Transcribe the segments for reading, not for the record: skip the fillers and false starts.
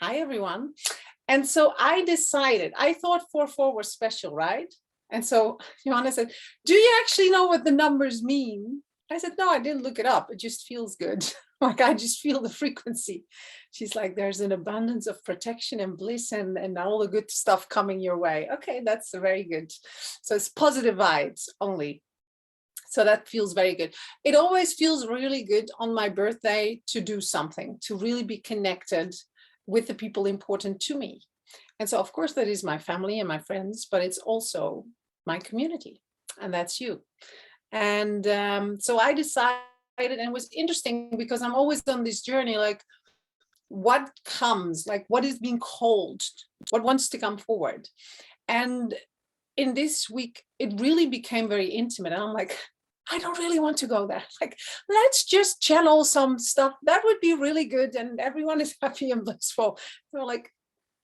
Hi, everyone. And so I decided, I thought 4-4 was special, right? And so Johanna said, do you actually know what the numbers mean? I said, no, I didn't look it up. It just feels good. Like I just feel the frequency. She's like, there's an abundance of protection and bliss and all the good stuff coming your way. Okay, that's very good. So it's positive vibes only. So that feels very good. It always feels really good on my birthday to do something, to really be connected with the people important to me. And so, of course, that is my family and my friends, but it's also my community, and that's you. And so I decided, and it was interesting because I'm always on this journey, like what comes, like what is being called, what wants to come forward. And in this week, it really became very intimate. And I'm like, I don't really want to go there. Like, let's just channel some stuff. That would be really good. And everyone is happy and blissful. So like,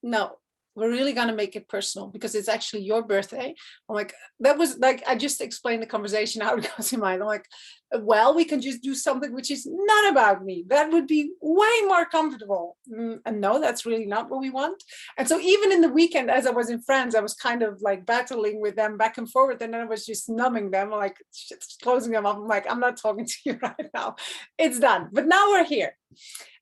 no, we're really going to make it personal because it's actually your birthday. I'm like, that was like, I just explained the conversation, how it goes in mind. I'm like, well, we can just do something which is not about me. That would be way more comfortable. And no, that's really not what we want. And so even in the weekend, as I was in France, I was kind of like battling with them back and forward. And then I was just numbing them, like closing them up. I'm like, I'm not talking to you right now. It's done. But now we're here.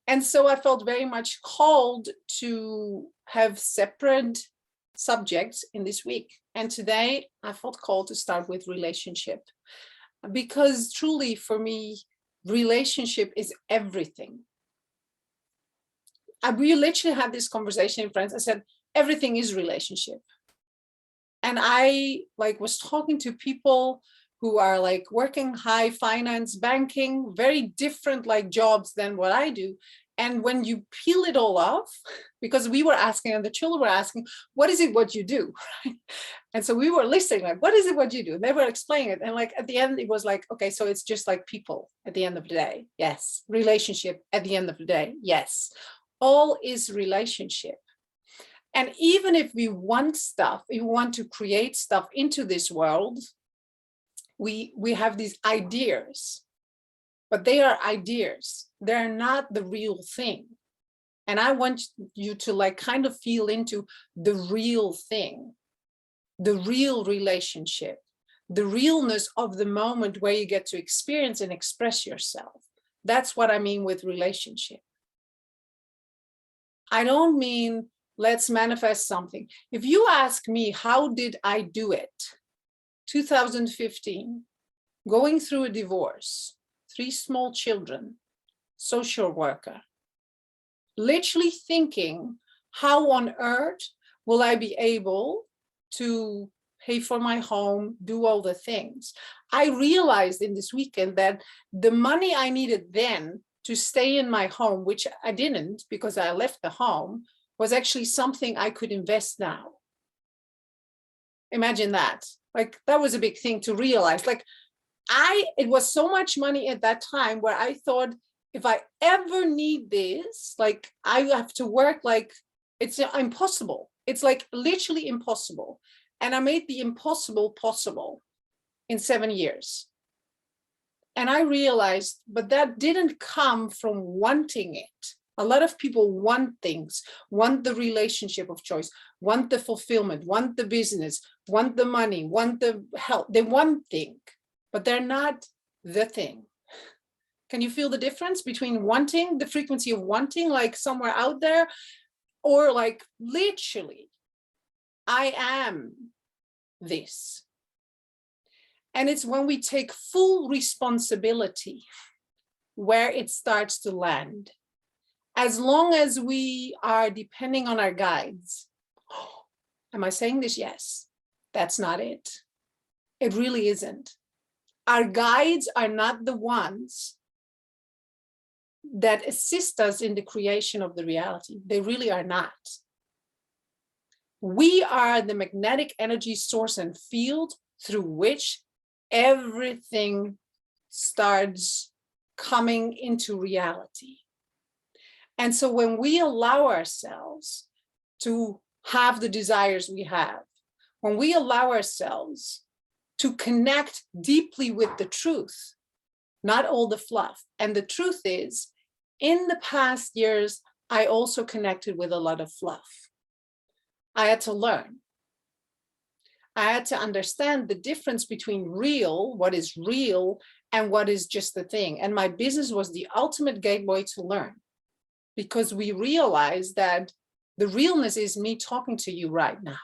And so I felt very much called to have separate subjects in this week. And today I felt called to start with relationship, because truly for me, relationship is everything. We literally had this conversation in France. I said, everything is relationship. And I was talking to people who are like working high finance, banking, very different jobs than what I do. And when you peel it all off, because we were asking, and the children were asking, what is it what you do? And so we were listening, like, what is it what you do? And they were explaining it. And at the end, it was like, okay, so it's just like people at the end of the day. Yes. Relationship at the end of the day. Yes. All is relationship. And even if we want stuff, if we want to create stuff into this world, we have these ideas, but they are ideas. They're not the real thing. And I want you to kind of feel into the real thing, the real relationship, the realness of the moment where you get to experience and express yourself. That's what I mean with relationship. I don't mean let's manifest something. If you ask me, how did I do it? 2015, going through a divorce, 3 small children, social worker, literally thinking, how on earth will I be able to pay for my home, do all the things? I realized in this weekend that the money I needed then to stay in my home, which I didn't because I left the home, was actually something I could invest now. Imagine that. That was a big thing to realize. It was so much money at that time where I thought, if I ever need this, I have to work it's impossible. It's literally impossible. And I made the impossible possible in 7 years. And I realized, but that didn't come from wanting it. A lot of people want things, want the relationship of choice, want the fulfillment, want the business, want the money, want the health. They want things, but they're not the thing. Can you feel the difference between wanting, the frequency of wanting, somewhere out there, or literally, I am this. And it's when we take full responsibility where it starts to land. As long as we are depending on our guides. Am I saying this? Yes. That's not it. It really isn't. Our guides are not the ones that assist us in the creation of the reality. They really are not. We are the magnetic energy source and field through which everything starts coming into reality. And so when we allow ourselves to have the desires we have, when we allow ourselves to connect deeply with the truth, not all the fluff. And the truth is, in the past years, I also connected with a lot of fluff. I had to learn. I had to understand the difference between real, what is real, and what is just the thing. And my business was the ultimate gateway to learn, because we realized that the realness is me talking to you right now.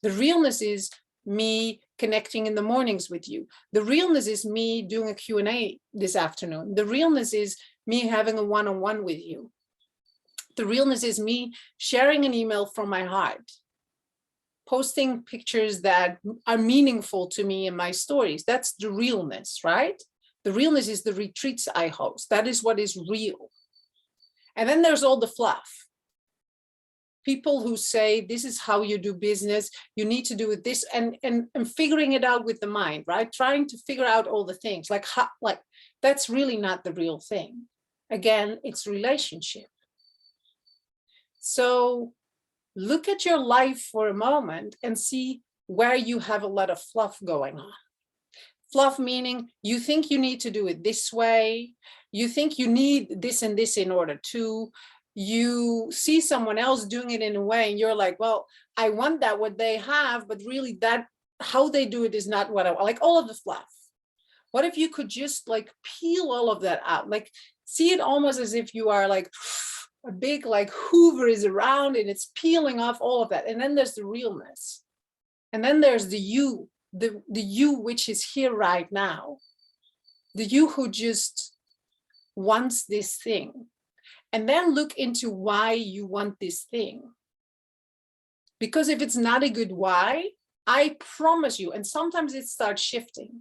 The realness is me connecting in the mornings with you. The realness is me doing a Q&A this afternoon. The realness is me having a one-on-one with you. The realness is me sharing an email from my heart, posting pictures that are meaningful to me in my stories. That's the realness, right? The realness is the retreats I host. That is what is real. And then there's all the fluff. People who say, this is how you do business, you need to do it this, and figuring it out with the mind, right? Trying to figure out all the things, like that's really not the real thing. Again, it's relationship. So look at your life for a moment and see where you have a lot of fluff going on. Fluff meaning you think you need to do it this way, you think you need this and this in order to, you see someone else doing it in a way and you're like, well, I want that, what they have, but really that, how they do it is not what I want, like all of the fluff. What if you could just like peel all of that out, like see it almost as if you are like a big like Hoover is around and it's peeling off all of that. And then there's the realness. And then there's the you, the you which is here right now, the you who just wants this thing. And then look into why you want this thing. Because if it's not a good why, I promise you, and sometimes it starts shifting.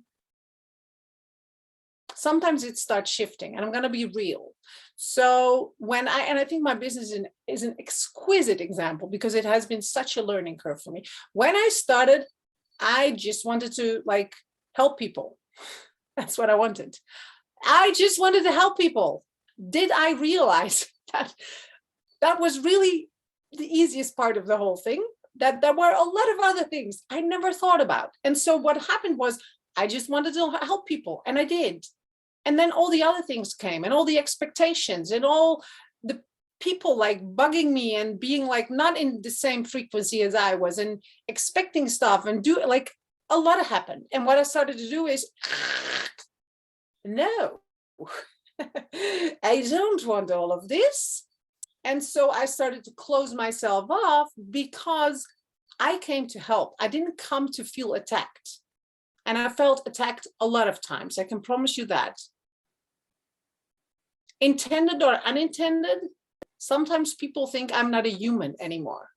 Sometimes it starts shifting, and I'm going to be real. So when I think my business is an exquisite example because it has been such a learning curve for me. When I started, I just wanted to like help people. That's what I wanted. I just wanted to help people. Did I realize that that was really the easiest part of the whole thing? That there were a lot of other things I never thought about. And so what happened was I just wanted to help people, and I did. And then all the other things came, and all the expectations and all the people like bugging me and being like not in the same frequency as I was and expecting stuff and do like a lot happened. And what I started to do is no, I don't want all of this. And so I started to close myself off because I came to help. I didn't come to feel attacked. And I felt attacked a lot of times. I can promise you that. Intended or unintended, sometimes people think I'm not a human anymore.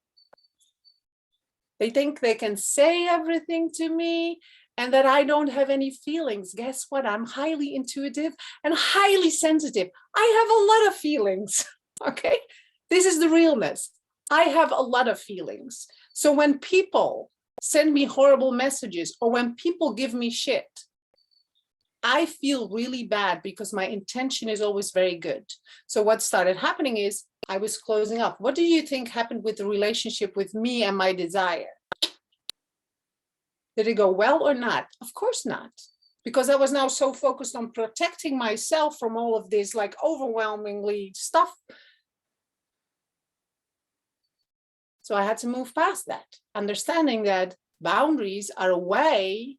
They think they can say everything to me and that I don't have any feelings. Guess what? I'm highly intuitive and highly sensitive. I have a lot of feelings, okay? This is the realness. I have a lot of feelings. So when people send me horrible messages or when people give me shit, I feel really bad because my intention is always very good. So what started happening is I was closing up. What do you think happened with the relationship with me and my desire? Did it go well or not? Of course not. Because I was now so focused on protecting myself from all of this like overwhelmingly stuff. So I had to move past that, understanding that boundaries are a way.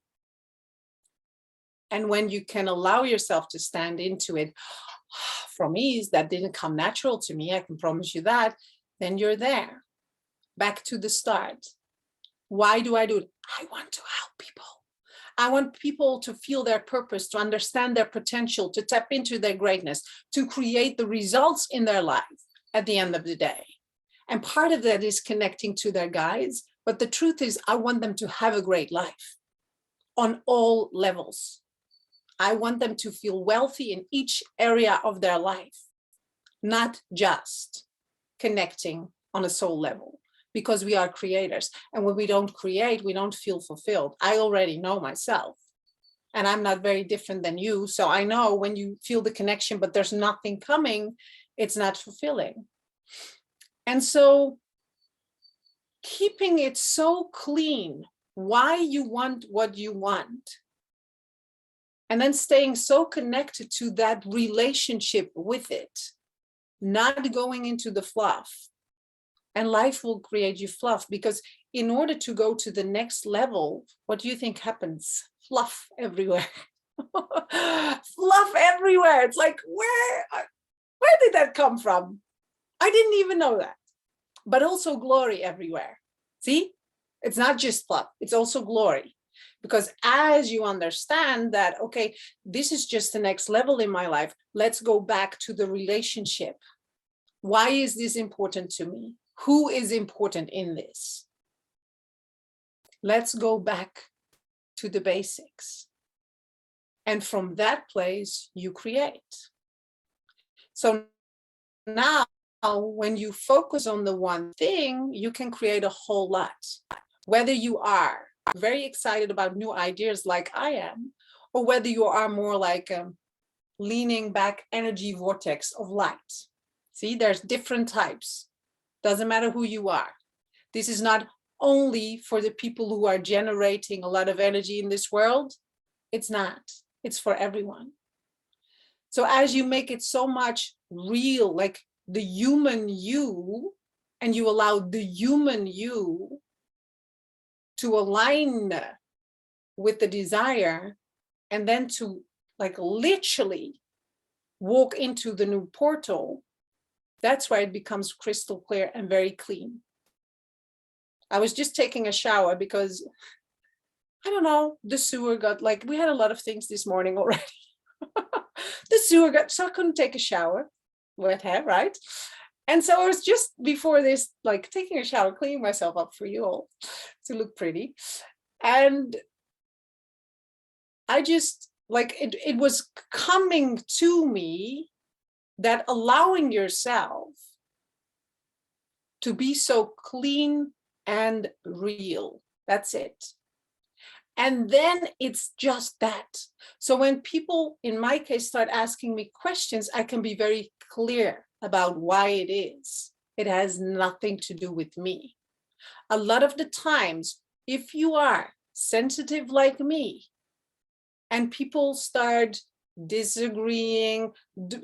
And when you can allow yourself to stand into it from ease, that didn't come natural to me, I can promise you that, then you're there. Back to the start. Why do I do it? I want to help people. I want people to feel their purpose, to understand their potential, to tap into their greatness, to create the results in their life at the end of the day. And part of that is connecting to their guides. But the truth is, I want them to have a great life on all levels. I want them to feel wealthy in each area of their life, not just connecting on a soul level, because we are creators. And when we don't create, we don't feel fulfilled. I already know myself, and I'm not very different than you. So I know when you feel the connection, but there's nothing coming, it's not fulfilling. And so keeping it so clean, why you want what you want, and then staying so connected to that relationship with it, not going into the fluff. And life will create you fluff, because in order to go to the next level, what do you think happens? Fluff everywhere. Fluff everywhere. It's like, where did that come from? I didn't even know that. But also glory everywhere. See, it's not just fluff, it's also glory. Because as you understand that, okay, this is just the next level in my life, let's go back to the relationship. Why is this important to me? Who is important in this? Let's go back to the basics. And from that place, you create. So now, when you focus on the one thing, you can create a whole lot. Whether you are very excited about new ideas like I am, or whether you are more like a leaning back energy vortex of light. See, there's different types. Doesn't matter who you are. This is not only for the people who are generating a lot of energy in this world. It's not. It's for everyone. So as you make it so much real, like the human you, and you allow the human you to align with the desire, and then to like literally walk into the new portal, that's where it becomes crystal clear and very clean. I was just taking a shower because, I don't know, the sewer got, like, we had a lot of things this morning already. The sewer got, so I couldn't take a shower, wet hair, right? And so I was just before this, like taking a shower, cleaning myself up for you all to look pretty. And I just, like, it was coming to me that allowing yourself to be so clean and real, that's it. And then it's just that. So when people, in my case, start asking me questions, I can be very clear about why it is. It has nothing to do with me. A lot of the times, if you are sensitive like me, and people start disagreeing,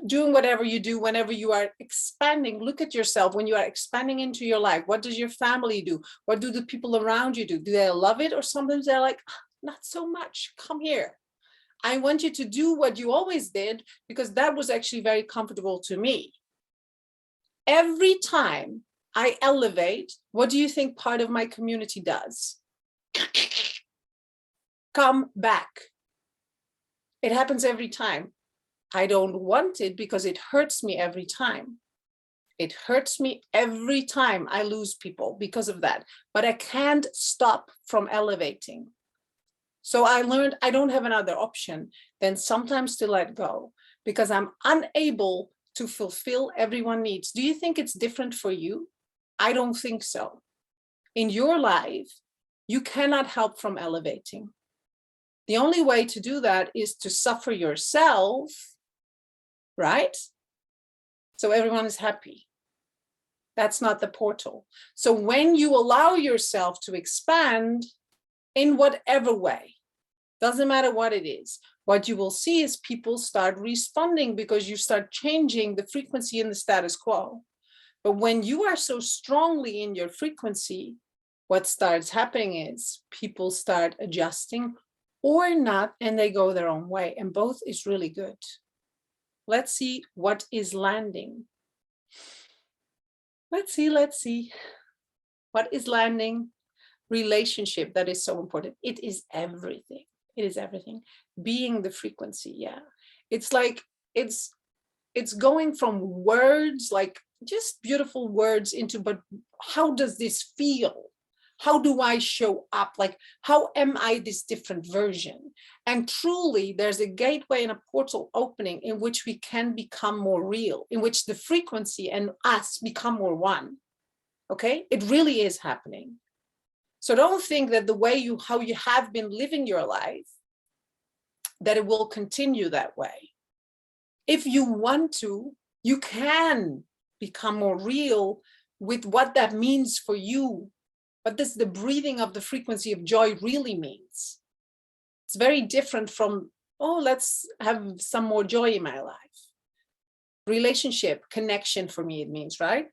doing whatever you do whenever you are expanding, look at yourself when you are expanding into your life. What does your family do? What do the people around you do? Do they love it? Or sometimes they're like, not so much, come here. I want you to do what you always did, because that was actually very comfortable to me. Every time I elevate, what do you think part of my community does? Come back. It happens every time. I don't want it because it hurts me every time. It hurts me every time I lose people because of that. But I can't stop from elevating. So I learned I don't have another option than sometimes to let go, because I'm unable to fulfill everyone's needs. Do you think it's different for you? I don't think so. In your life, you cannot help from elevating. The only way to do that is to suffer yourself, right? So everyone is happy. That's not the portal. So when you allow yourself to expand in whatever way, doesn't matter what it is, what you will see is people start responding because you start changing the frequency in the status quo. But when you are so strongly in your frequency, what starts happening is people start adjusting or not, and they go their own way. And both is really good. Let's see what is landing. Let's see. What is landing? Relationship, that is so important. It is everything. It is everything. Being the frequency, yeah. It's like, it's going from words, like just beautiful words, into, but how does this feel? How do I show up? Like, how am I this different version? And truly, there's a gateway and a portal opening in which we can become more real, in which the frequency and us become more one. Okay? It really is happening. So don't think that the way how you have been living your life, that it will continue that way. If you want to, you can become more real with what that means for you. What does the breathing of the frequency of joy really means? It's very different from, oh, let's have some more joy in my life. Relationship, connection for me, it means, right?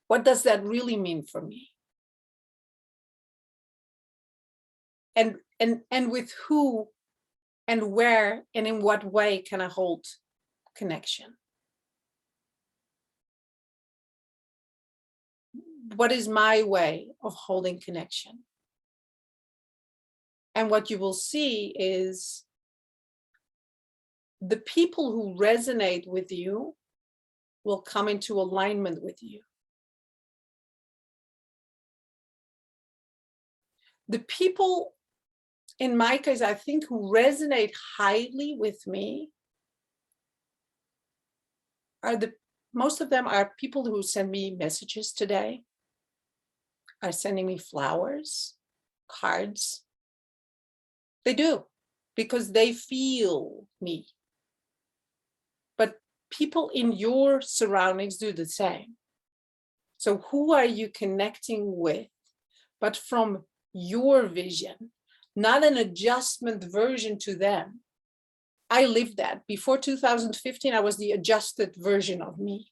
What does that really mean for me? And with who and where and in what way can I hold connection? What is my way of holding connection? And what you will see is the people who resonate with you will come into alignment with you. The people, in my case, I think, who resonate highly with me are most of them are people who send me messages today, are sending me flowers, cards. They do, because they feel me. But people in your surroundings do the same. So who are you connecting with, but from your vision, not an adjustment version to them? I lived that. Before 2015, I was the adjusted version of me.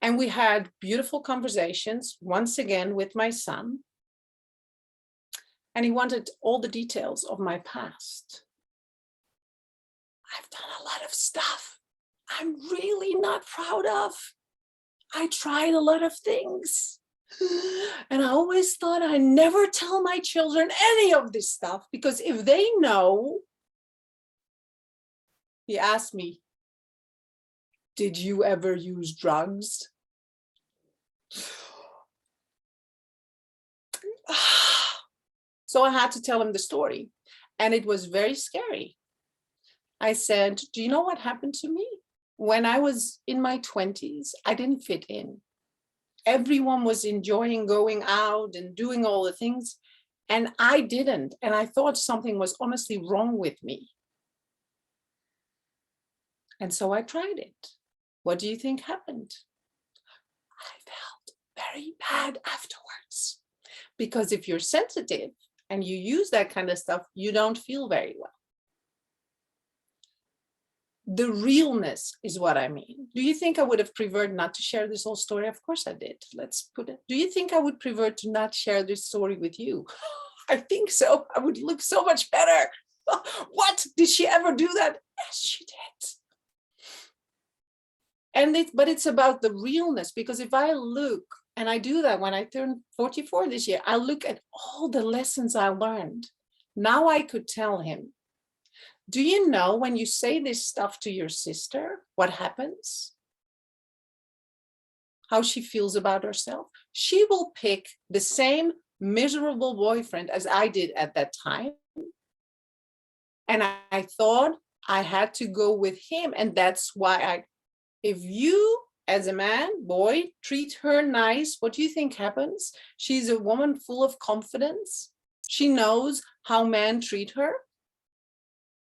And we had beautiful conversations, once again, with my son. And he wanted all the details of my past. I've done a lot of stuff I'm really not proud of. I tried a lot of things. And I always thought I never tell my children any of this stuff, because if they know, he asked me, did you ever use drugs? So I had to tell him the story, and it was very scary. I said, do you know what happened to me? When I was in my 20s, I didn't fit in. Everyone was enjoying going out and doing all the things, and I didn't. And I thought something was honestly wrong with me. And so I tried it. What do you think happened? I felt very bad afterwards. Because if you're sensitive and you use that kind of stuff, you don't feel very well. The realness is what I mean. Do you think I would have preferred not to share this whole story? Of course I did. Let's put it. Do you think I would prefer to not share this story with you? I think so. I would look so much better. What? Did she ever do that? Yes, she did. But it's about the realness, because if I look, and I do that when I turn 44 this year, I look at all the lessons I learned. Now I could tell him, do you know when you say this stuff to your sister, what happens? How she feels about herself? She will pick the same miserable boyfriend as I did at that time. And I thought I had to go with him. And that's why if you, as a man, boy, treat her nice, what do you think happens? She's a woman full of confidence. She knows how men treat her.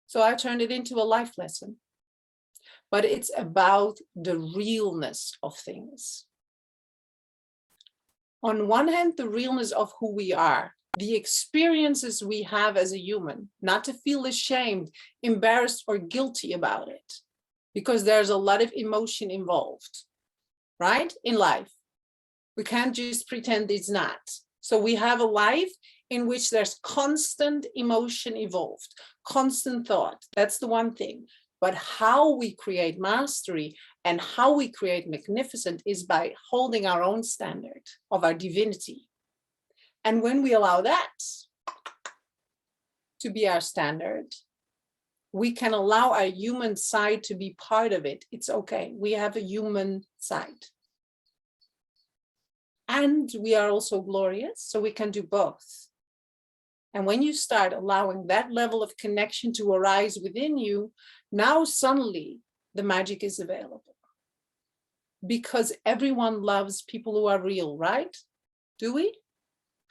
So I turned it into a life lesson. But it's about the realness of things. On one hand, the realness of who we are, the experiences we have as a human, not to feel ashamed, embarrassed, or guilty about it, because there's a lot of emotion involved, right? In life. We can't just pretend it's not. So we have a life in which there's constant emotion involved, constant thought. That's the one thing. But how we create mastery and how we create magnificent is by holding our own standard of our divinity. And when we allow that to be our standard, we can allow our human side to be part of it. It's okay. We have a human side. And we are also glorious, so we can do both. And when you start allowing that level of connection to arise within you, now suddenly the magic is available. Because everyone loves people who are real, right? Do we?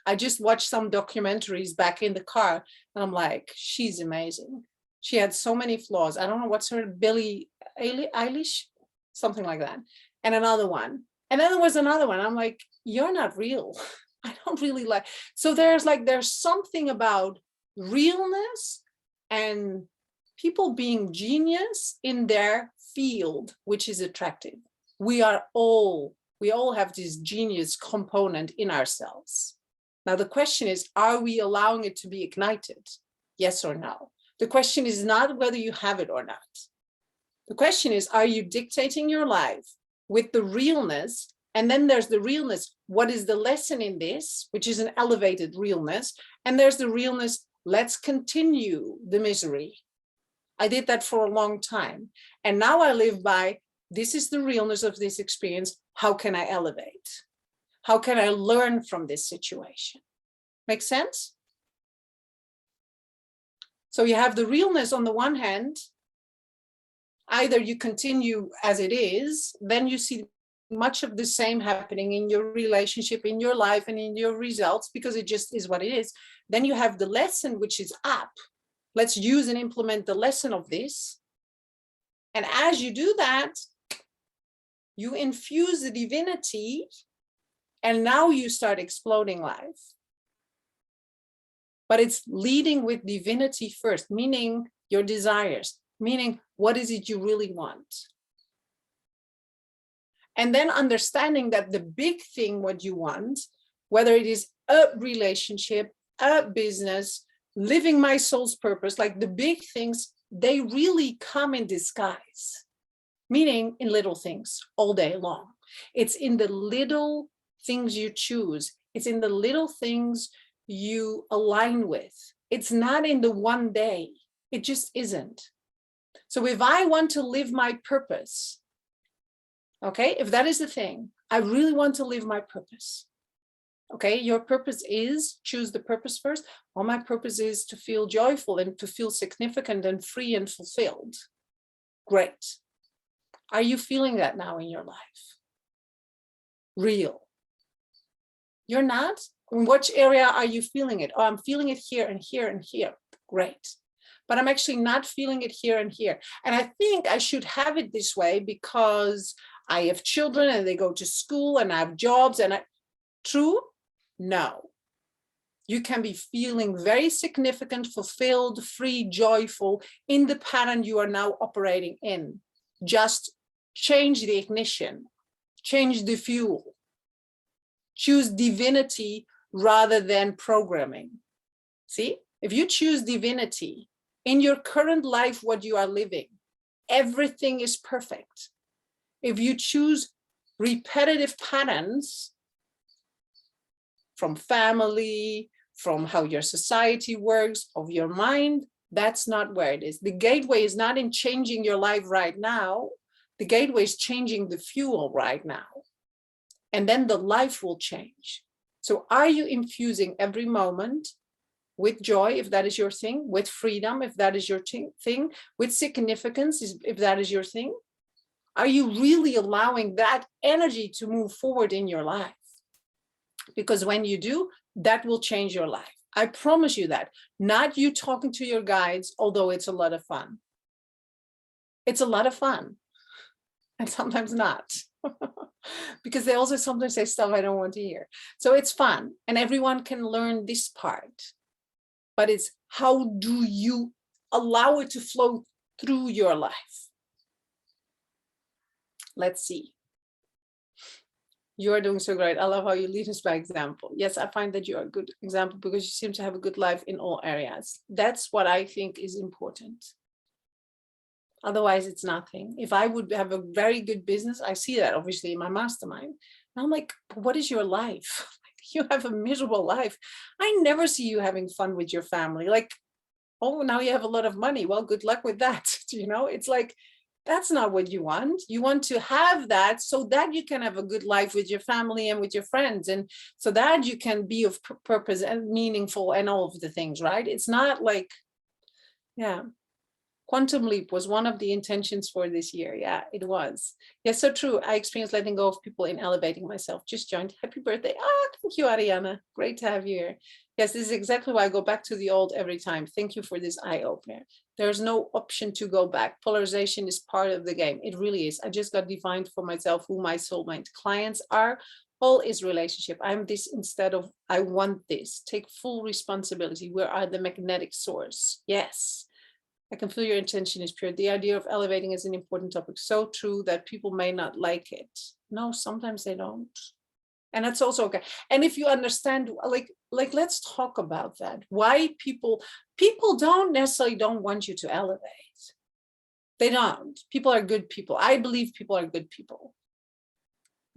I just watched some documentaries back in the car, and I'm like, she's amazing. She had so many flaws. I don't know what's her, Billie Eilish, something like that. And another one. And then there was another one. I'm like, you're not real. I don't really like. So there's something about realness and people being genius in their field, which is attractive. We all have this genius component in ourselves. Now, the question is, are we allowing it to be ignited? Yes or no? The question is not whether you have it or not. The question is, are you dictating your life with the realness? And then there's the realness. What is the lesson in this, which is an elevated realness? And there's the realness. Let's continue the misery. I did that for a long time. And now I live by, this is the realness of this experience. How can I elevate? How can I learn from this situation? Make sense? So you have the realness on the one hand. Either you continue as it is, then you see much of the same happening in your relationship, in your life, and in your results, because it just is what it is. Then you have the lesson, which is up. Let's use and implement the lesson of this. And as you do that, you infuse the divinity, and now you start exploding life. But it's leading with divinity first, meaning your desires, meaning what is it you really want? And then understanding that the big thing, what you want, whether it is a relationship, a business, living my soul's purpose, like the big things, they really come in disguise, meaning in little things all day long. It's in the little things you choose. It's in the little things you align with. It's not in the one day. It just isn't. So if I want to live my purpose, okay, if that is the thing, I really want to live my purpose. Okay, your purpose is, choose the purpose first. Well, my purpose is to feel joyful and to feel significant and free and fulfilled. Great. Are you feeling that now in your life? Real. You're not? In which area are you feeling it? Oh, I'm feeling it here and here and here. Great. But I'm actually not feeling it here and here. And I think I should have it this way because I have children and they go to school and I have jobs and true? No. You can be feeling very significant, fulfilled, free, joyful in the pattern you are now operating in. Just change the ignition, change the fuel, choose divinity rather than programming. See, if you choose divinity in your current life, what you are living, everything is perfect. If you choose repetitive patterns from family, from how your society works, of your mind, that's not where it is. The gateway is not in changing your life right now. The gateway is changing the fuel right now. And then the life will change. So are you infusing every moment with joy, if that is your thing, with freedom, if that is your thing, with significance, if that is your thing? Are you really allowing that energy to move forward in your life? Because when you do, that will change your life. I promise you that. Not you talking to your guides, although it's a lot of fun. It's a lot of fun. And sometimes not. Because they also sometimes say stuff I don't want to hear. So it's fun. And everyone can learn this part. But it's how do you allow it to flow through your life? Let's see. You are doing so great. I love how you lead us by example. Yes, I find that you are a good example because you seem to have a good life in all areas. That's what I think is important. Otherwise, it's nothing. If I would have a very good business, I see that obviously in my mastermind. And I'm like, what is your life? You have a miserable life. I never see you having fun with your family. Like, oh, now you have a lot of money. Well, good luck with that. You know, it's like, that's not what you want. You want to have that so that you can have a good life with your family and with your friends. And so that you can be of purpose and meaningful and all of the things, right? It's not like, yeah. Quantum Leap was one of the intentions for this year. Yeah, it was. Yes, so true. I experienced letting go of people in elevating myself. Just joined. Happy birthday. Ah, thank you, Ariana. Great to have you here. Yes, this is exactly why I go back to the old every time. Thank you for this eye opener. There's no option to go back. Polarization is part of the game. It really is. I just got defined for myself who my soulmate clients are. All is relationship. I'm this instead of I want this. Take full responsibility. We are the magnetic source. Yes. I can feel your intention is pure. The idea of elevating is an important topic. So true that people may not like it. No, sometimes they don't. And that's also okay. And if you understand, like let's talk about that. Why people don't necessarily don't want you to elevate. They don't. People are good people. I believe people are good people.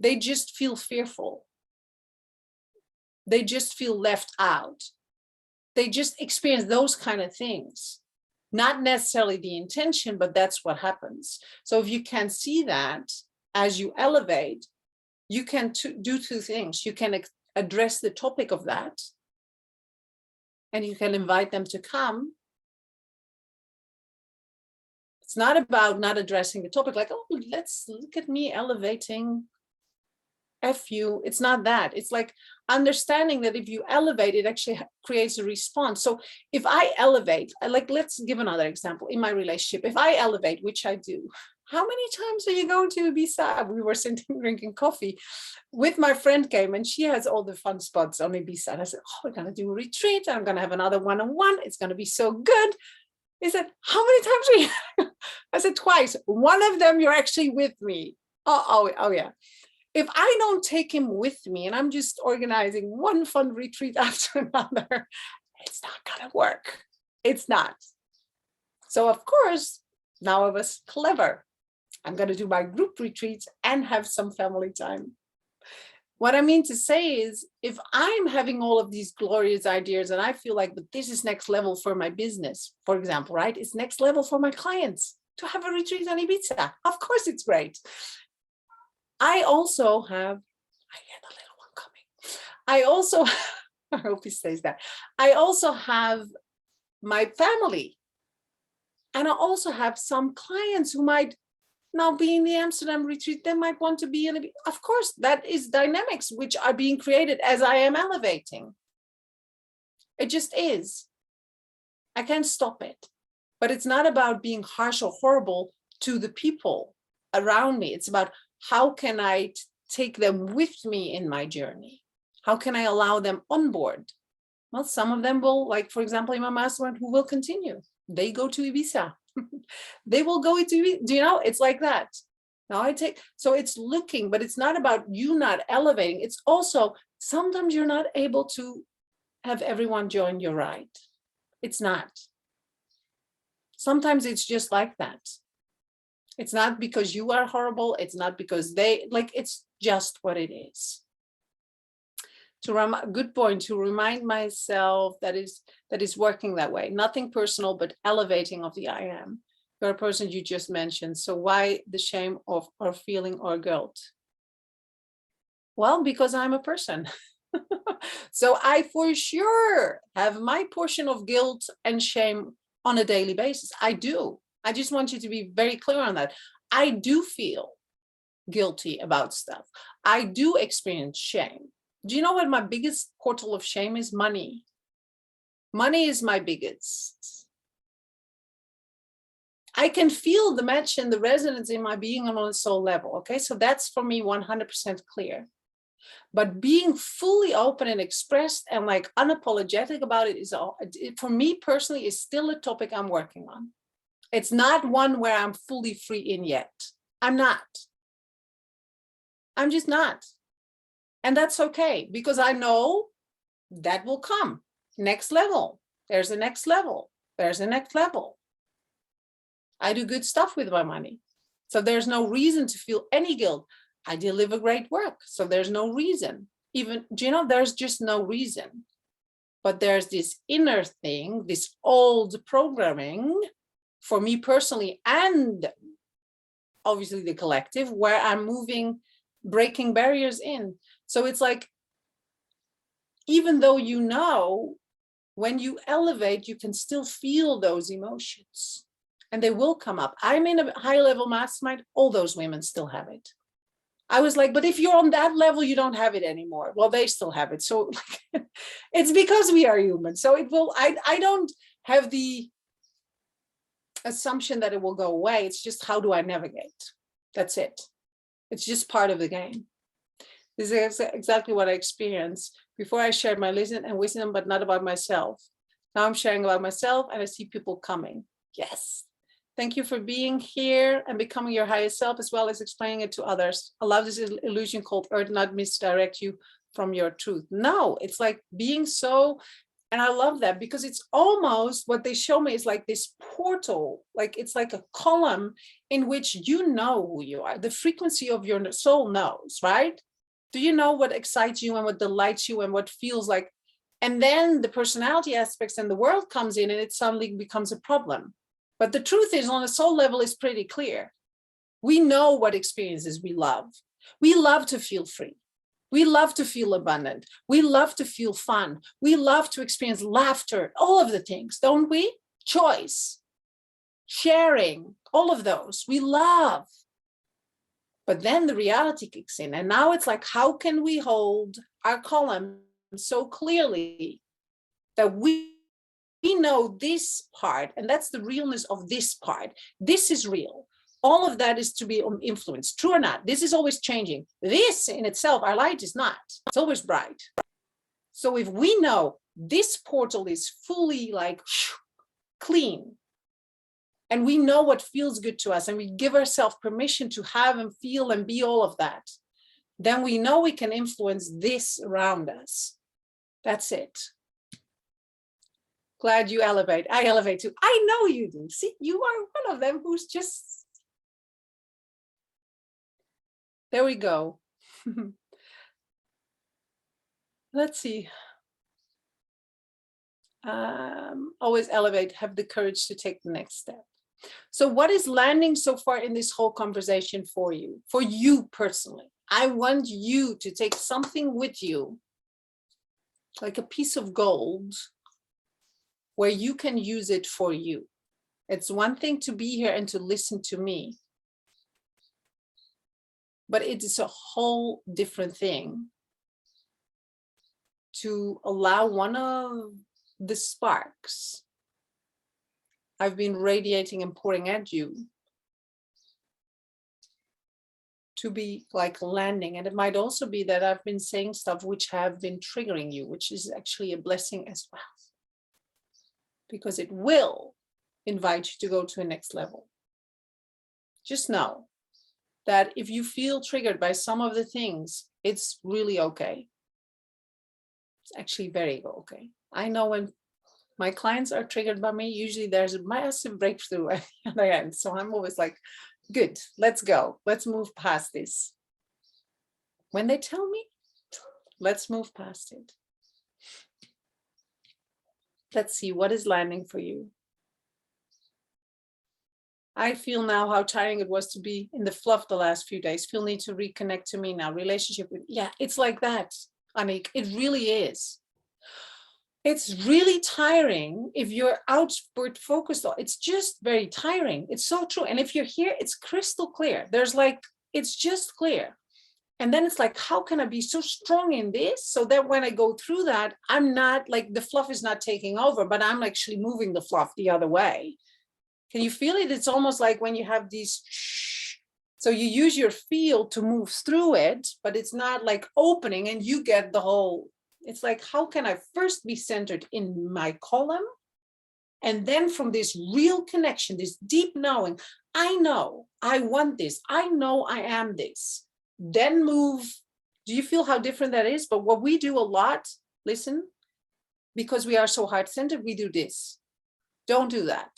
They just feel fearful. They just feel left out. They just experience those kind of things. Not necessarily the intention, but that's what happens. So if you can see that as you elevate, you can do two things. You can address the topic of that, and you can invite them to come. It's not about not addressing the topic, like, oh, let's look at me elevating. F you. It's not that. It's like understanding that if you elevate, it actually creates a response. So if I elevate, like, let's give another example in my relationship. If I elevate, which I do, how many times are you going to Ibiza? We were sitting drinking coffee with my friend came, and she has all the fun spots on Ibiza. And I said, oh, we're going to do a retreat. I'm going to have another one-on-one. It's going to be so good. He said, how many times are you? I said, twice. One of them, you're actually with me. Oh, yeah. If I don't take him with me and I'm just organizing one fun retreat after another, it's not going to work. It's not. So, of course, now I was clever. I'm going to do my group retreats and have some family time. What I mean to say is, if I'm having all of these glorious ideas and I feel like, but this is next level for my business, for example, right? It's next level for my clients to have a retreat on Ibiza. Of course, it's great. I also have, I get a little one coming. I also, I hope he stays there. I also have my family. And I also have some clients who might now be in the Amsterdam retreat. They might want to be in, of course, that is dynamics which are being created as I am elevating. It just is. I can't stop it. But it's not about being harsh or horrible to the people around me. It's about, how can I take them with me in my journey? How can I allow them on board? Well, some of them will, like, for example, in my mastermind, who will continue. They go to Ibiza. They will go to Ibiza. Do you know? It's like that. Now so it's looking, but it's not about you not elevating. It's also, sometimes you're not able to have everyone join your ride. It's not. Sometimes it's just like that. It's not because you are horrible. It's not because it's just what it is. Good point, to remind myself that is working that way. Nothing personal, but elevating of the I am. You're a person you just mentioned. So why the shame of or feeling or guilt? Well, because I'm a person. So I for sure have my portion of guilt and shame on a daily basis. I do. I just want you to be very clear on that. I do feel guilty about stuff. I do experience shame. Do you know what my biggest portal of shame is? Money. Money is my biggest. I can feel the match and the resonance in my being on a soul level. Okay, so that's for me 100% clear. But being fully open and expressed and like unapologetic about it is for me personally is still a topic I'm working on. It's not one where I'm fully free in yet. I'm not. I'm just not. And that's okay, because I know that will come. Next level. There's a next level. There's a next level. I do good stuff with my money. So there's no reason to feel any guilt. I deliver great work. So there's no reason. Even, there's just no reason. But there's this inner thing, this old programming, for me personally, and obviously the collective, where I'm breaking barriers in. So it's like, even though when you elevate, you can still feel those emotions and they will come up. I'm in a high level mastermind, all those women still have it. I was like, but if you're on that level, you don't have it anymore. Well, they still have it. So it's because we are human. So I don't have the assumption that it will go away. It's just, how do I navigate? That's it. It's just part of the game. This is exactly what I experienced. Before I shared my wisdom, but not about myself. Now I'm sharing about myself and I see people coming. Yes. Thank you for being here and becoming your highest self, as well as explaining it to others. I love this illusion called earth not misdirect you from your truth. No, it's like being so, and I love that because it's almost what they show me is like this portal, like it's like a column in which you know who you are. The frequency of your soul knows, right? Do you know what excites you and what delights you and what feels like? And then the personality aspects and the world comes in and it suddenly becomes a problem. But the truth is, on a soul level, is pretty clear. We know what experiences we love. We love to feel free. We love to feel abundant. We love to feel fun. We love to experience laughter, all of the things, don't we? Choice, sharing, all of those we love. But then the reality kicks in. And now it's like, how can we hold our column so clearly that we know this part, and that's the realness of this part. This is real. All of that is to be influenced, true or not. This is always changing. This in itself, our light is not. It's always bright. So if we know this portal is fully like clean, and we know what feels good to us, and we give ourselves permission to have and feel and be all of that, then we know we can influence this around us. That's it. Glad you elevate. I elevate too. I know you do. See, you are one of them who's just, there we go. Let's see. Always elevate, have the courage to take the next step. So what is landing so far in this whole conversation for you personally? I want you to take something with you, like a piece of gold, where you can use it for you. It's one thing to be here and to listen to me, but it is a whole different thing to allow one of the sparks I've been radiating and pouring at you to be like landing. And it might also be that I've been saying stuff which have been triggering you, which is actually a blessing as well, because it will invite you to go to a next level. Just know that if you feel triggered by some of the things, it's really okay. It's actually very okay. I know when my clients are triggered by me, usually there's a massive breakthrough at the other end. So I'm always like, good, let's go. Let's move past this. When they tell me, let's move past it. Let's see what is landing for you. I feel now how tiring it was to be in the fluff the last few days. Feel need to reconnect to me now. Relationship with, yeah, it's like that, Anik. It really is. It's really tiring if you're outward focused. It's just very tiring. It's so true. And if you're here, it's crystal clear. There's like, it's just clear. And then it's like, how can I be so strong in this so that when I go through that, I'm not like, the fluff is not taking over, but I'm actually moving the fluff the other way. Can you feel it? It's almost like when you have these, so you use your field to move through it, but it's not like opening and you get the whole, it's like, how can I first be centered in my column? And then from this real connection, this deep knowing, I know I want this. I know I am this. Then move. Do you feel how different that is? But what we do a lot, listen, because we are so heart-centered, we do this. Don't do that.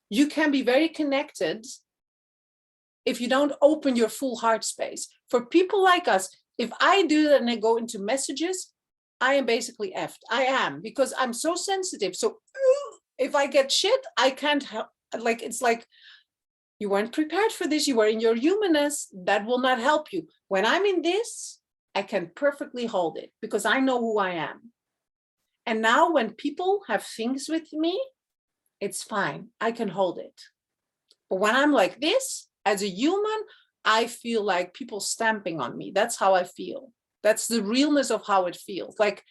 You can be very connected if you don't open your full heart space. For people like us, if I do that and I go into messages, I am basically effed. I am, because I'm so sensitive. So if I get shit, I can't help. Like, it's like, you weren't prepared for this. You were in your humanness. That will not help you. When I'm in this, I can perfectly hold it because I know who I am. And now when people have things with me, it's fine. I can hold it. But when I'm like this, as a human, I feel like people stamping on me. That's how I feel. That's the realness of how it feels. Like,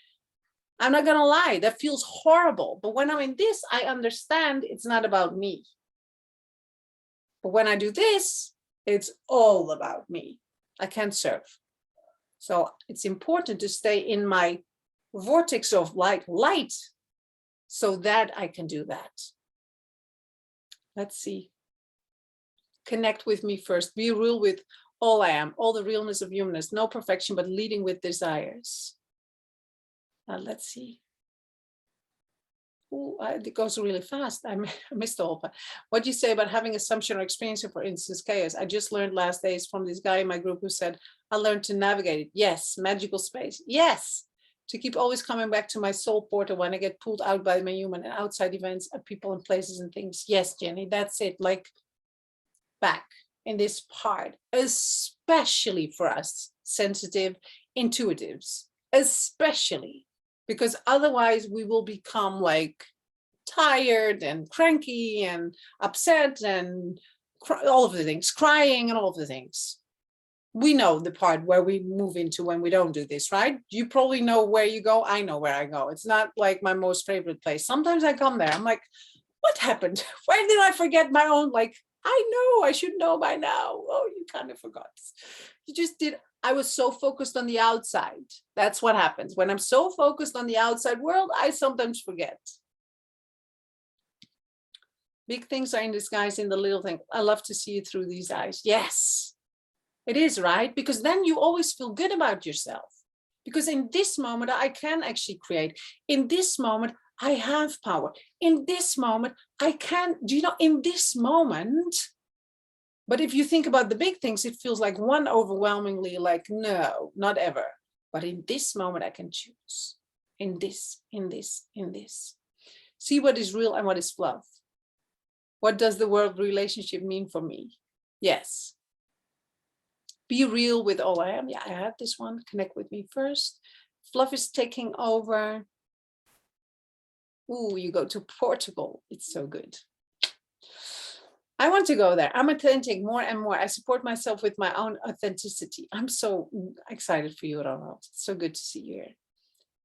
I'm not going to lie, that feels horrible. But when I'm in this, I understand it's not about me. But when I do this, it's all about me. I can't serve. So it's important to stay in my vortex of light, so that I can do that. Let's see. Connect with me first. Be real with all I am, all the realness of humanness, no perfection, but leading with desires. Let's see. Ooh, it goes really fast. I missed all. But what do you say about having assumption or experiencing, for instance, chaos? I just learned last days from this guy in my group who said, I learned to navigate it. Yes, magical space. Yes, to keep always coming back to my soul portal when I get pulled out by my human and outside events of people and places and things. Yes, Jenny, that's it. Like back in this part, especially for us sensitive intuitives, especially because otherwise we will become like tired and cranky and upset and all of the things, crying and all of the things. We know the part where we move into when we don't do this, right? You probably know where you go. I know where I go. It's not like my most favorite place. Sometimes I come there. I'm like, what happened? Where did I forget my own? Like, I know I should know by now. Oh, you kind of forgot. You just did. I was so focused on the outside. That's what happens. When I'm so focused on the outside world, I sometimes forget. Big things are in disguise in the little thing. I love to see it through these eyes. Yes, it is, right? Because then you always feel good about yourself. Because in this moment, I can actually create. In this moment, I have power. In this moment, I can, do you know, in this moment. But if you think about the big things, it feels like one overwhelmingly like, no, not ever. But in this moment, I can choose. In this, in this, in this. See what is real and what is fluff. What does the word relationship mean for me? Yes. Be real with all I am. Yeah, I have this one. Connect with me first. Fluff is taking over. Ooh, you go to Portugal. It's so good. I want to go there. I'm authentic more and more. I support myself with my own authenticity. I'm so excited for you, Ronald. It's so good to see you here.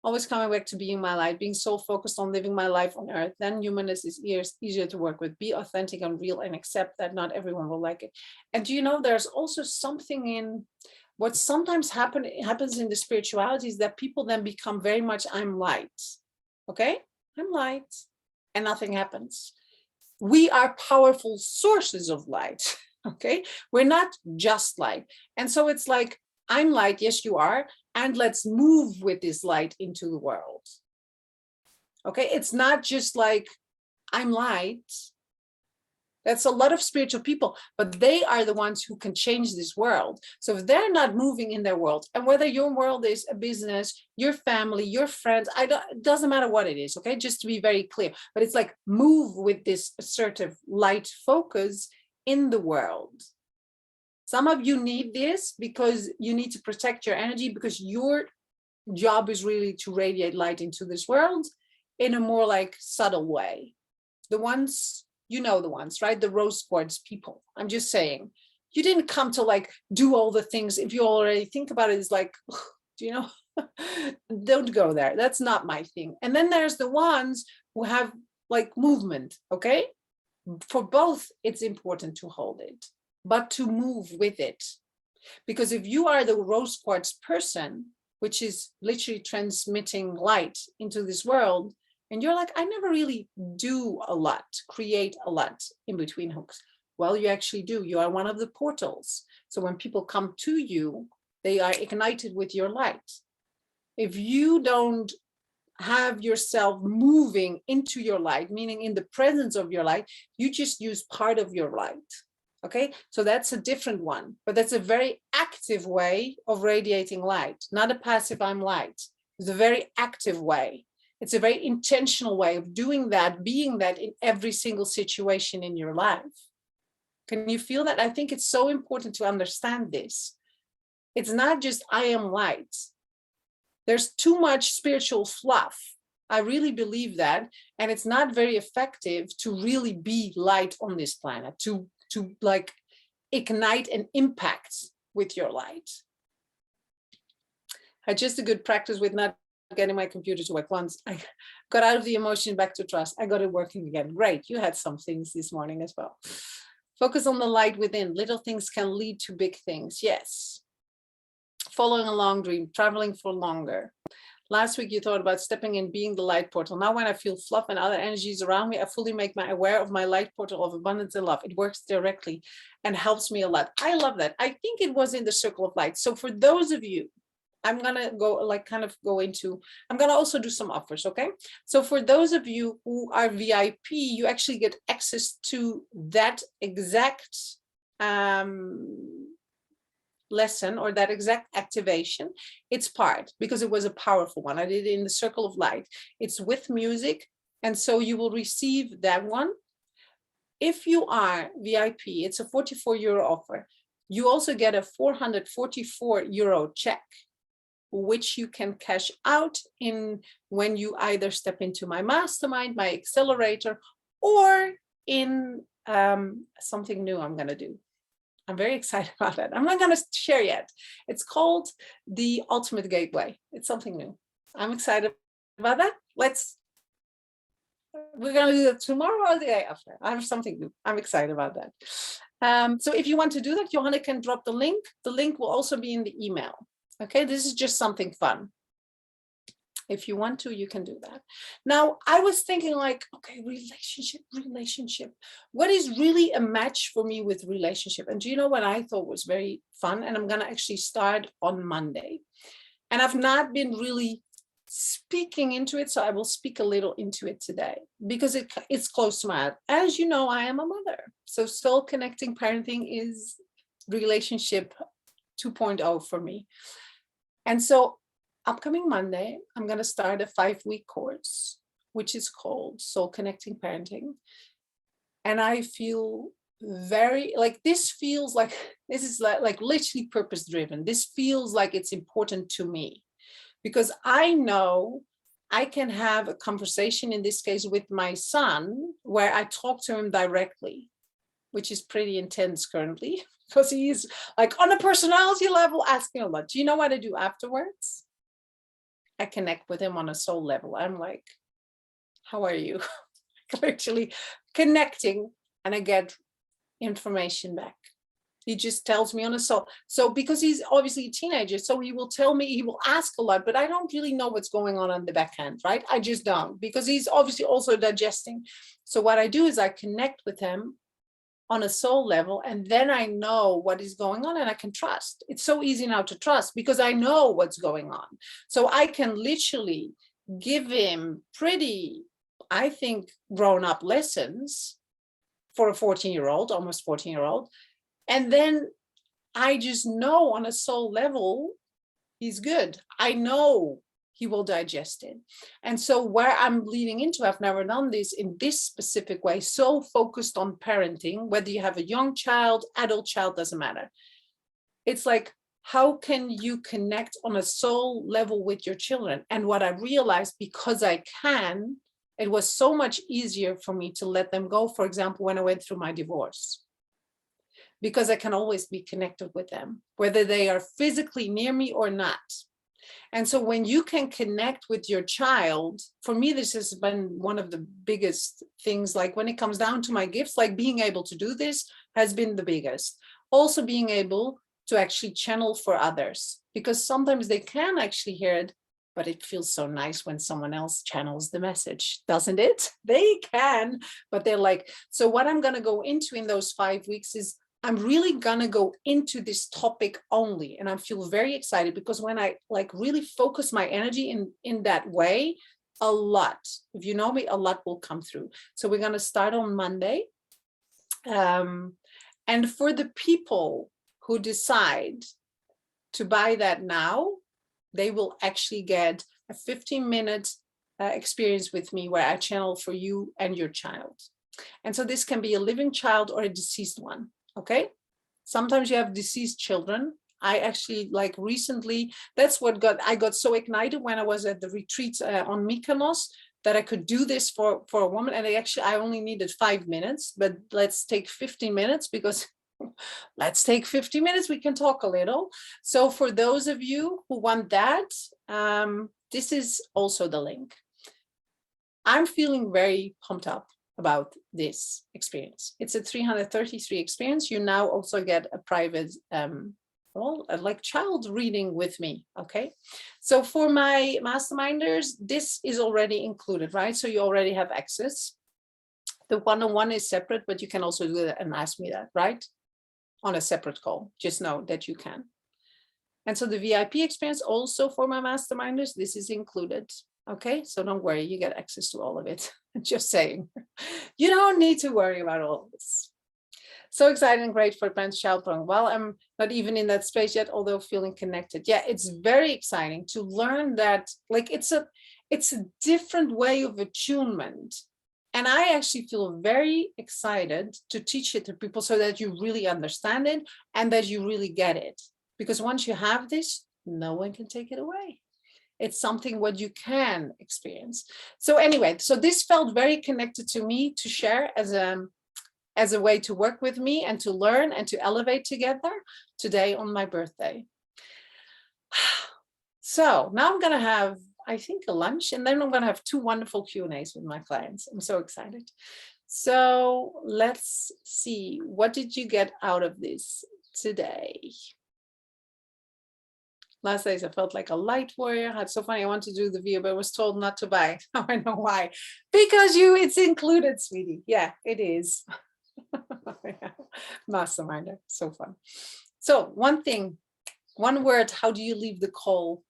Always coming back to being my light, being so focused on living my life on earth. Then humanness is easier to work with. Be authentic and real and accept that not everyone will like it. And do you know, there's also something in what sometimes happens in the spirituality is that people then become very much, I'm light. Okay, I'm light and nothing happens. We are powerful sources of light, okay? We're not just light. And so it's like, I'm light, yes, you are, and let's move with this light into the world. Okay, it's not just like, I'm light. That's a lot of spiritual people, but they are the ones who can change this world. So if they're not moving in their world, and whether your world is a business, your family, your friends, it doesn't matter what it is, okay? Just to be very clear, but it's like move with this assertive light focus in the world. Some of you need this because you need to protect your energy because your job is really to radiate light into this world in a more like subtle way. The ones, you know the ones, right? The rose quartz people. I'm just saying, you didn't come to like do all the things. If you already think about it, it's like, do you know, don't go there. That's not my thing. And then there's the ones who have like movement, okay? For both, it's important to hold it, but to move with it. Because if you are the rose quartz person, which is literally transmitting light into this world, and you're like, I never really do a lot, create a lot in between hooks. Well, you actually do. You are one of the portals. So when people come to you, they are ignited with your light. If you don't have yourself moving into your light, meaning in the presence of your light, you just use part of your light. Okay, so that's a different one, but that's a very active way of radiating light, not a passive I'm light. It's a very active way. It's a very intentional way of doing that, being that in every single situation in your life. Can you feel that? I think it's so important to understand this. It's not just I am light. There's too much spiritual fluff. I really believe that. And it's not very effective to really be light on this planet, to like ignite and impact with your light. I just a good practice with not getting my computer to work. Once I got out of the emotion back to trust, I got it working again. Great, you had some things this morning as well. Focus on the light within. Little things can lead to big things. Yes. Following a long dream, traveling for longer. Last week, you thought about stepping in, being the light portal. Now, when I feel fluff and other energies around me, I fully make my aware of my light portal of abundance and love. It works directly and helps me a lot. I love that. I think it was in the circle of light. So for those of you, I'm going to go like kind of go into, I'm going to also do some offers. Okay. So for those of you who are VIP, you actually get access to that exact lesson or that exact activation. It's part because it was a powerful one. I did it in the circle of light. It's with music. And so you will receive that one. If you are VIP, it's a 44 euro offer. You also get a 444 euro check, which you can cash out in when you either step into my mastermind, my accelerator, or in something new I'm going to do. I'm very excited about that. I'm not going to share yet. It's called the Ultimate Gateway. It's something new. I'm excited about that. We're going to do that tomorrow or the day after. I have something new. I'm excited about that. So if you want to do that, Johanna can drop the link. The link will also be in the email. Okay, this is just something fun. If you want to, you can do that. Now, I was thinking like, okay, relationship. What is really a match for me with relationship? And do you know what I thought was very fun? And I'm going to actually start on Monday. And I've not been really speaking into it, so I will speak a little into it today because it's close to my heart. As you know, I am a mother. So soul connecting parenting is relationship 2.0 for me. And so upcoming Monday, I'm going to start a 5-week course, which is called Soul Connecting Parenting. And I feel very like this feels like this is like literally purpose driven. This feels like it's important to me because I know I can have a conversation in this case with my son where I talk to him directly, which is pretty intense currently because he's like on a personality level asking a lot. Do you know what I do afterwards? I connect with him on a soul level. I'm like, how are you? Literally connecting and I get information back. He just tells me on a soul. So because he's obviously a teenager, so he will tell me, he will ask a lot, but I don't really know what's going on the back end, right? I just don't because he's obviously also digesting. So what I do is I connect with him on a soul level, and then I know what is going on and I can trust. It's so easy now to trust because I know what's going on. So I can literally give him pretty, I think, grown-up lessons for a 14-year-old, almost 14-year-old. And then I just know on a soul level, he's good. I know he will digest it. And so where I'm leading into, I've never done this in this specific way, so focused on parenting, whether you have a young child, adult child, doesn't matter. It's like, how can you connect on a soul level with your children? And what I realized, because I can, it was so much easier for me to let them go, for example, when I went through my divorce. Because I can always be connected with them, whether they are physically near me or not. And so when you can connect with your child, for me, this has been one of the biggest things, like when it comes down to my gifts, like being able to do this has been the biggest. Also being able to actually channel for others, because sometimes they can actually hear it, but it feels so nice when someone else channels the message, doesn't it? They can, but they're like, so what I'm going to go into in those 5 weeks is I'm really gonna go into this topic only, and I feel very excited because when I like really focus my energy in that way, a lot, if you know me, a lot will come through. So we're gonna start on Monday, and for the people who decide to buy that now, they will actually get a 15-minute experience with me where I channel for you and your child. And so this can be a living child or a deceased one. Okay, sometimes you have deceased children. I actually like recently, that's what I got so ignited when I was at the retreat on Mykonos that I could do this for a woman. And I only needed 5 minutes, but let's take 15 minutes because let's take 50 minutes. We can talk a little. So for those of you who want that, this is also the link. I'm feeling very pumped up about this experience. It's a 333 experience. You now also get a private well, like child reading with me. Okay. So for my masterminders, this is already included, right? So you already have access. The one-on-one is separate, but you can also do that and ask me that, right? On a separate call. Just know that you can. And so the VIP experience also for my masterminders, this is included. Okay, so don't worry, you get access to all of it. Just saying, you don't need to worry about all of this. So exciting and great for advanced child program. Well, I'm not even in that space yet, although feeling connected. Yeah, it's very exciting to learn that, like, it's a different way of attunement. And I actually feel very excited to teach it to people so that you really understand it and that you really get it. Because once you have this, no one can take it away. It's something what you can experience. So anyway, so this felt very connected to me to share as a way to work with me and to learn and to elevate together today on my birthday. So now I'm going to have, I think, a lunch, and then I'm going to have 2 wonderful Q&As with my clients. I'm so excited. So let's see, what did you get out of this today? Last days I felt like a light warrior. It's so funny. I wanted to do the video, but I was told not to buy. Now I know why. Because it's included, sweetie. Yeah, it is. Masterminder, so fun. So one thing, one word, how do you leave the call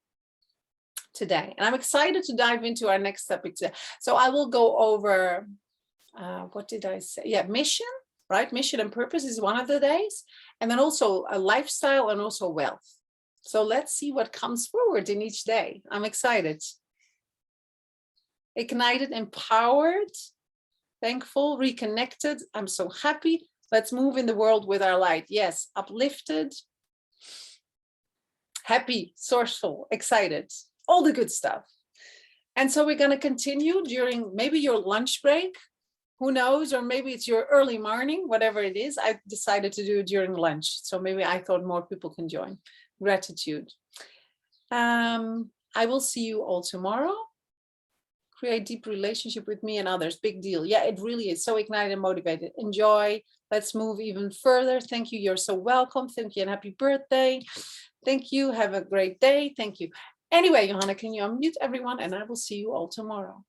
today? And I'm excited to dive into our next topic today. So I will go over, what did I say? Yeah, mission, right? Mission and purpose is one of the days. And then also a lifestyle and also wealth. So let's see what comes forward in each day. I'm excited. Ignited, empowered, thankful, reconnected. I'm so happy. Let's move in the world with our light. Yes, uplifted, happy, sourceful, excited, all the good stuff. And so we're going to continue during maybe your lunch break, who knows, or maybe it's your early morning, whatever it is. I decided to do it during lunch. So maybe I thought more people can join. Gratitude. I will see you all tomorrow. Create deep relationship with me and others. Big deal. Yeah, it really is. So ignited and motivated. Enjoy. Let's move even further. Thank you. You're so welcome. Thank you and happy birthday. Thank you. Have a great day. Thank you. Anyway, Johanna, can you unmute everyone? And I will see you all tomorrow.